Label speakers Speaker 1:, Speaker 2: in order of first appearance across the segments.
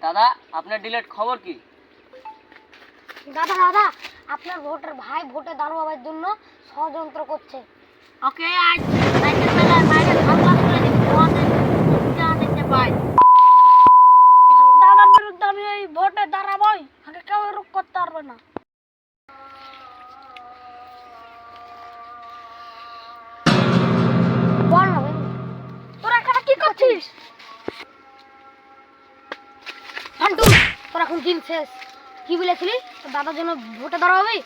Speaker 1: দাদা আপনার ডিলেট খবর কি?
Speaker 2: দাদা দাদা আপনার ভোটের ভাই ভোটে দাঁড়াবার জন্য ষড়যন্ত্র করছে। ওকে আজ সাইকেল মেলার বাইরে ধাক্কা করে দিই দেখতে পাই। দাদার বিরুদ্ধে আমি এই ভোটে দাঁড়াবই, আগে কেউ রোক করতে পারবে না। বল না তোরা এখানে কি করছিস? ফান্টু তোর এখন দিন শেষ। কি বলেছিলি দাদার জন্য ভোটে দাঁড়াবি?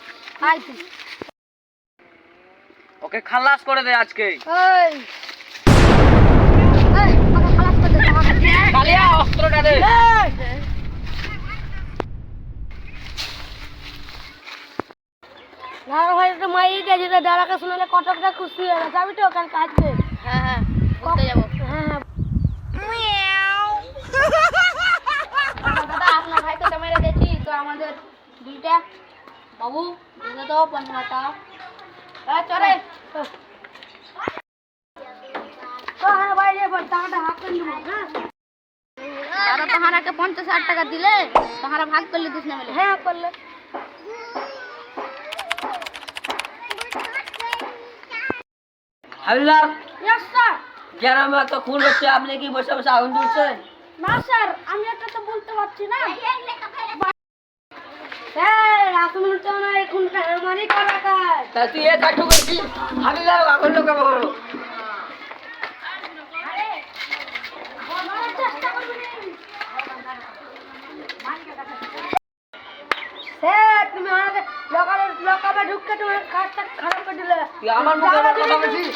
Speaker 2: আয় তুই
Speaker 1: ওকে খালাস করে দে আজকে।
Speaker 2: এই আমাকে খালাস করে দে।
Speaker 1: কালিয়া অস্ত্রটা দে।
Speaker 2: দাদা ভাই একটা মাইক আছে, দাদাকে শুনলে কতটা খুশি হবে। যাবি তো ওখানে কাজে? হ্যাঁ হ্যাঁ করতে যাবো। হ্যাঁ হ্যাঁ দাদা আপনার ভাইকে তো মেরে দিয়েছি, তো আমাদের দুইটা বাবু দিলে তো 50 টাকা। চলে দাদা তোহারাকে 50,000 টাকা দিলে তোহারা ভাগ করলে দিস না বলে। হ্যাঁ করলে।
Speaker 1: হাবিলদার
Speaker 2: यस স্যার।
Speaker 1: গ্রামে তো খুন হচ্ছে, আপনি কি বসে বসে আগুন জ্বলছেন?
Speaker 2: না স্যার আমি এটা তো বলতে পারছি না। স্যার আপনি তো না এখনটা আমারই করা কাজ।
Speaker 1: তা তুই এ কাটু করছিস, হাবিলদার আগুন লোকে বলো।
Speaker 2: স্যার তুমি আমাকে লোকালে ঢুকে তোমার কাজটা খারাপ করে দিলে।
Speaker 1: তুই আমার মুখে কথা বলছিস?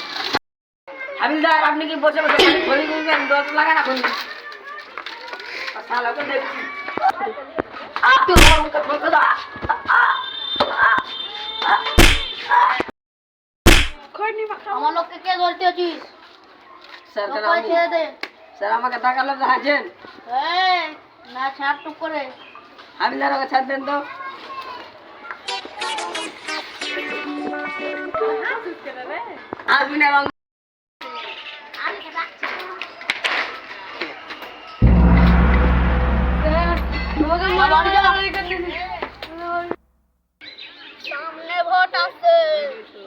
Speaker 1: হাবিলদার আপনি কি বসে বসে খড়ি গুনবেন? 10 লাগা না খুন। শালাকে দেখছি তুই আমার মুখে কথা।
Speaker 2: আমার লোককে কে ধরতে আছিস?
Speaker 1: স্যার কেন
Speaker 2: লোকাল ছেড়ে দে।
Speaker 1: স্যার আমাকে টাকা লোক দেখাচ্ছেন?
Speaker 2: এই না ছাড় টুক করে।
Speaker 1: হাবিলদার ওকে ছাড় দেন তো। আসবি না রং।
Speaker 2: সামনে ভোট আছে,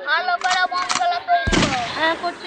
Speaker 2: ভালো করে বন্ধলা তৈরি কর। হ্যাঁ করছি।